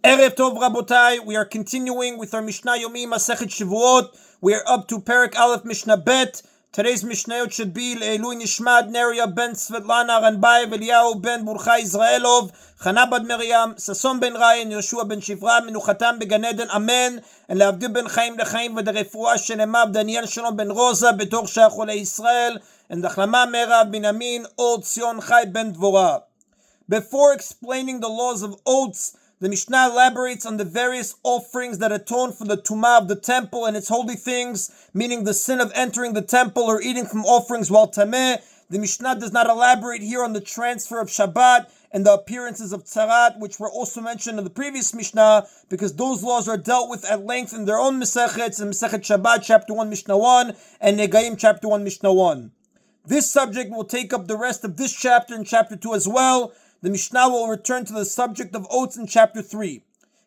Erev Tov Rabotai, we are continuing with our Mishna Yomi, Masechet Shevuot. We are up to Perek Aleph Mishnah Bet. Today's Mishnayot should be Le'elui Nishmat Neria ben Svetlana Ranbai Eliyahu ben Burcha Israelov Chana bad Miriam Sason ben Ryan Yoshua ben Shivra Menuchatam began Eden Amen and Le'avdi ben Chaim lechaim v'derefua shenemav Daniel Shalom ben Rosa betor Shachole Israel and Dachlama Merav Binamin Od Sion Chai ben Dvorah. Before explaining the laws of oaths, the Mishnah elaborates on the various offerings that atone for the tumah of the temple and its holy things, meaning the sin of entering the temple or eating from offerings while tameh. The Mishnah does not elaborate here on the transfer of Shabbat and the appearances of Tzarat, which were also mentioned in the previous Mishnah, because those laws are dealt with at length in their own Mesechets, in Mesechet Shabbat, chapter 1, Mishnah 1, and Negaim, chapter 1, Mishnah 1. This subject will take up the rest of this chapter and chapter 2 as well. The Mishnah will return to the subject of oaths in chapter 3.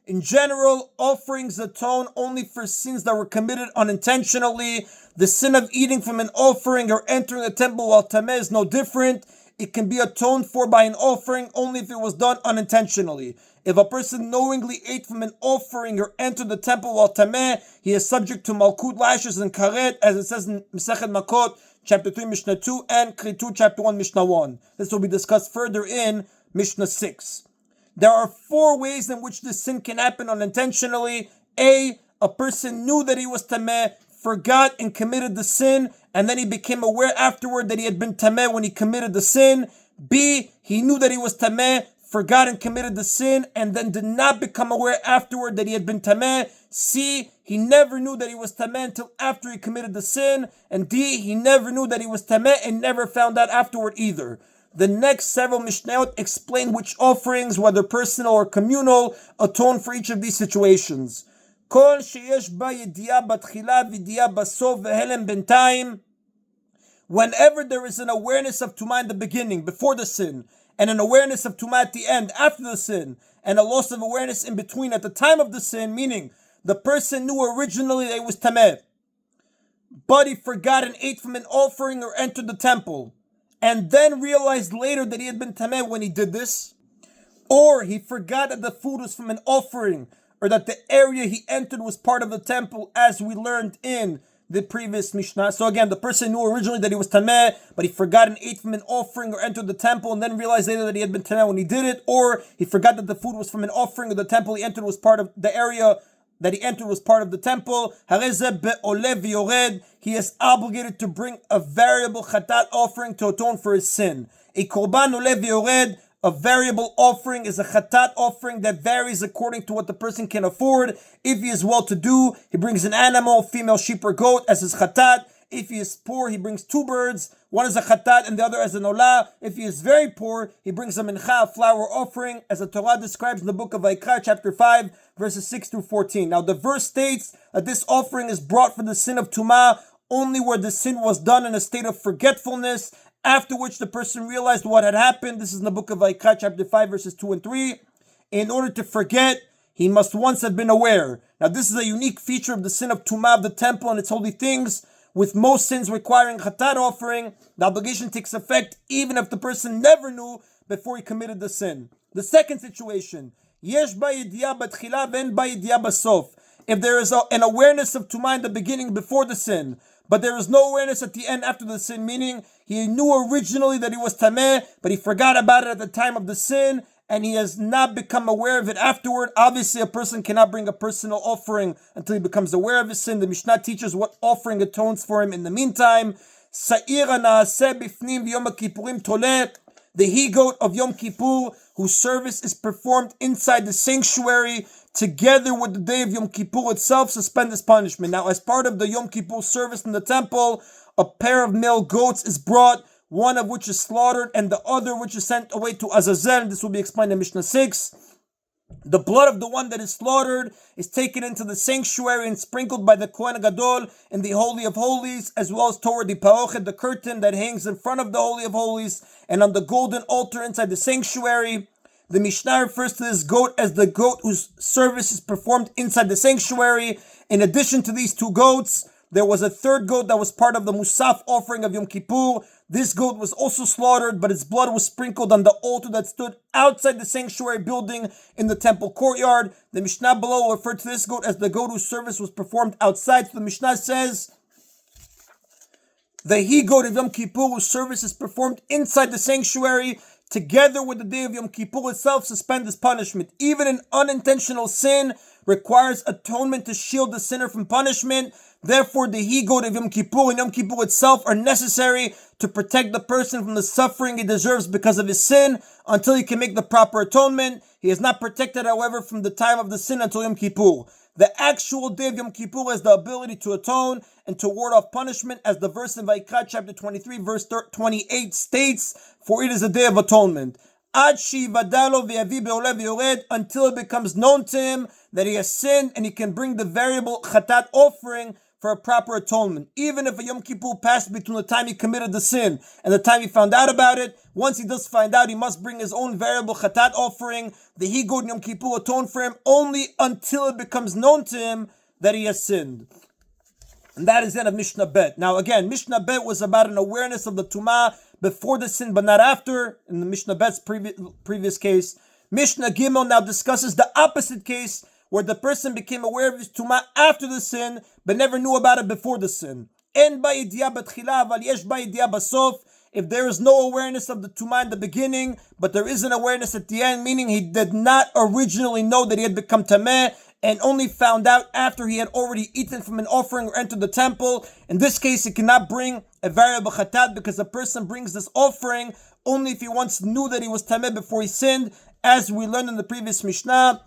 In general, offerings atone only for sins that were committed unintentionally. The sin of eating from an offering or entering a temple while tameh is no different. It can be atoned for by an offering only if it was done unintentionally. If a person knowingly ate from an offering or entered the temple while tameh, he is subject to malkut, lashes, and karet, as it says in Masechet Makot, chapter 3, Mishnah 2, and Kritu, chapter 1, Mishnah 1. This will be discussed further in Mishnah 6. There are 4 ways in which this sin can happen unintentionally. A person knew that he was tameh, forgot and committed the sin, and then he became aware afterward that he had been tameh when he committed the sin. B, he knew that he was tameh, forgot and committed the sin, and then did not become aware afterward that he had been tameh. C, he never knew that he was tameh until after he committed the sin. And D, he never knew that he was tameh and never found out afterward either. The next several Mishnayot explain which offerings, whether personal or communal, atone for each of these situations. Kol sheyesh ba yediah batchila v'yediah basof v'helem b'ntayim. Whenever there is an awareness of tumah in the beginning, before the sin, and an awareness of tumah at the end, after the sin, and a loss of awareness in between at the time of the sin, meaning the person knew originally that he was tameh, but he forgot and ate from an offering or entered the temple, and then realized later that he had been tameh when he did this, or he forgot that the food was from an offering, or that the area he entered was part of the temple, as we learned in the previous Mishnah. So again, the person knew originally that he was tameh, but he forgot and ate from an offering or entered the temple, and then realized later that he had been tameh when he did it, or he forgot that the food was from an offering or the temple he entered was part of the area that he entered was part of the temple. He is obligated to bring a variable chatat offering to atone for his sin. A korban olev yored, a variable offering, is a chatat offering that varies according to what the person can afford. If he is well-to-do, he brings an animal, female sheep or goat, as his chatat. If he is poor, he brings 2 birds. One is a chatat and the other as an olah. If he is very poor, he brings a mincha, a flour offering, as the Torah describes in the book of Vayikra, chapter 5, verses 6 through 14. Now, the verse states that this offering is brought for the sin of tumah only where the sin was done in a state of forgetfulness, after which the person realized what had happened. This is in the book of Vayikra, chapter 5, verses 2 and 3. In order to forget, he must once have been aware. Now, this is a unique feature of the sin of tumah of the temple and its holy things. With most sins requiring chatat offering, the obligation takes effect even if the person never knew before he committed the sin. The second situation, yesh ba yediah batchila ven ba yediah basof. If there is an awareness of tumah in the beginning before the sin, but there is no awareness at the end after the sin, meaning he knew originally that he was tameh, but he forgot about it at the time of the sin, and he has not become aware of it afterward. Obviously, a person cannot bring a personal offering until he becomes aware of his sin. The Mishnah teaches what offering atones for him in the meantime. Sa'ira na'aseh bifnim v'yom kippurim toleh, the he-goat of Yom Kippur, whose service is performed inside the sanctuary, together with the day of Yom Kippur itself, suspend this punishment. Now, as part of the Yom Kippur service in the temple, a pair of male goats is brought, one of which is slaughtered and the other which is sent away to Azazel. This will be explained in Mishnah 6. The blood of the one that is slaughtered is taken into the sanctuary and sprinkled by the Kohen Gadol in the Holy of Holies, as well as toward the Parochet, the curtain that hangs in front of the Holy of Holies, and on the golden altar inside the sanctuary. The Mishnah refers to this goat as the goat whose service is performed inside the sanctuary. In addition to these 2 goats, there was a third goat that was part of the Musaf offering of Yom Kippur. This goat was also slaughtered, but its blood was sprinkled on the altar that stood outside the sanctuary building in the temple courtyard. The Mishnah below referred to this goat as the goat whose service was performed outside. So the Mishnah says, the he-goat of Yom Kippur whose service is performed inside the sanctuary, together with the day of Yom Kippur itself, suspend this punishment. Even an unintentional sin requires atonement to shield the sinner from punishment. Therefore, the he-goat of Yom Kippur and Yom Kippur itself are necessary to protect the person from the suffering he deserves because of his sin until he can make the proper atonement. He is not protected, however, from the time of the sin until Yom Kippur. The actual day of Yom Kippur has the ability to atone and to ward off punishment, as the verse in Vayikra chapter 23, verse 28 states, for it is a day of atonement. Until it becomes known to him that he has sinned and he can bring the variable chatat offering for a proper atonement. Even if a Yom Kippur passed between the time he committed the sin and the time he found out about it, once he does find out, he must bring his own variable chatat offering. The he-goat in Yom Kippur atone for him only until it becomes known to him that he has sinned. And that is the end of Mishnah Bet. Now again, Mishnah Bet was about an awareness of the Tumah before the sin, but not after, in the Mishnah Bet's previous case. Mishnah Gimel now discusses the opposite case, where the person became aware of his Tumah after the sin, but never knew about it before the sin. If there is no awareness of the Tumah in the beginning, but there is an awareness at the end, meaning he did not originally know that he had become Tameh, and only found out after he had already eaten from an offering or entered the temple. In this case, he cannot bring a variable chatat, because a person brings this offering only if he once knew that he was Tameh before he sinned, as we learned in the previous Mishnah.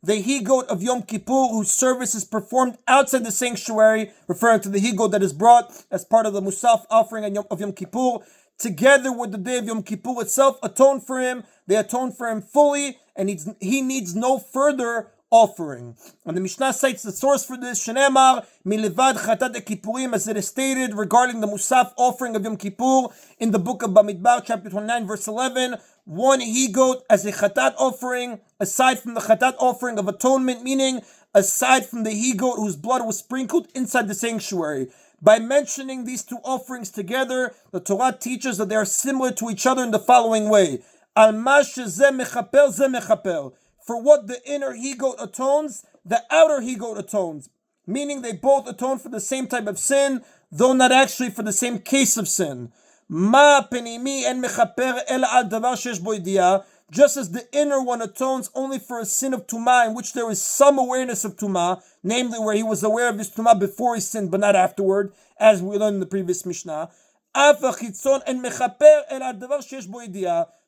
The he-goat of Yom Kippur whose service is performed outside the sanctuary, referring to the he-goat that is brought as part of the Musaf offering of Yom Kippur, together with the day of Yom Kippur itself, atone for him. They atone for him fully, and he needs no further offering. And the Mishnah cites the source for this, Shenemar, Milevad Chatat Kippurim, as it is stated regarding the Musaf offering of Yom Kippur in the book of Bamidbar, chapter 29, verse 11. One he-goat as a Chatat offering, aside from the Chatat offering of atonement, meaning aside from the he-goat whose blood was sprinkled inside the sanctuary. By mentioning these two offerings together, the Torah teaches that they are similar to each other in the following way. Al mashezeh mechapel zeh mechapel. For what the inner he-goat atones, the outer he-goat atones. Meaning they both atone for the same type of sin, though not actually for the same case of sin. Ma penimi en mechaper el al davar shesh bo idiyah. Just as the inner one atones only for a sin of Tumah in which there is some awareness of Tumah, namely where he was aware of his Tumah before he sinned but not afterward, as we learned in the previous Mishnah.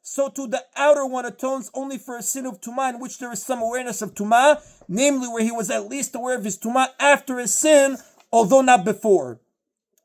So too the outer one atones only for a sin of Tumah in which there is some awareness of Tumah, namely where he was at least aware of his Tumah after his sin, although not before.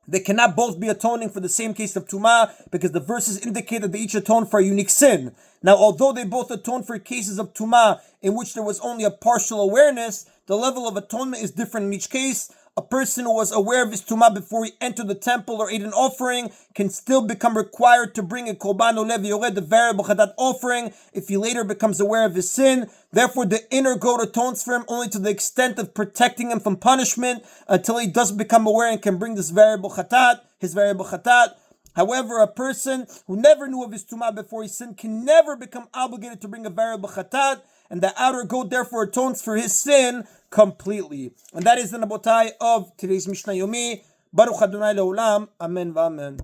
They cannot both be atoning for the same case of Tumah, because the verses indicate that they each atone for a unique sin. Now, although they both atone for cases of Tumah in which there was only a partial awareness, the level of atonement is different in each case. A person who was aware of his Tumah before he entered the temple or ate an offering can still become required to bring a Korban Olev Yored, the variable Chatat offering, if he later becomes aware of his sin. Therefore, the inner goat atones for him only to the extent of protecting him from punishment until he does become aware and can bring this variable Chatat, his variable Chatat. However, a person who never knew of his Tumah before he sinned can never become obligated to bring a variable Chatat, and the outer goat therefore atones for his sin completely. And that is the Nabotai of today's Mishna Yomi. Baruch Adonai Leolam. Amen v'amen.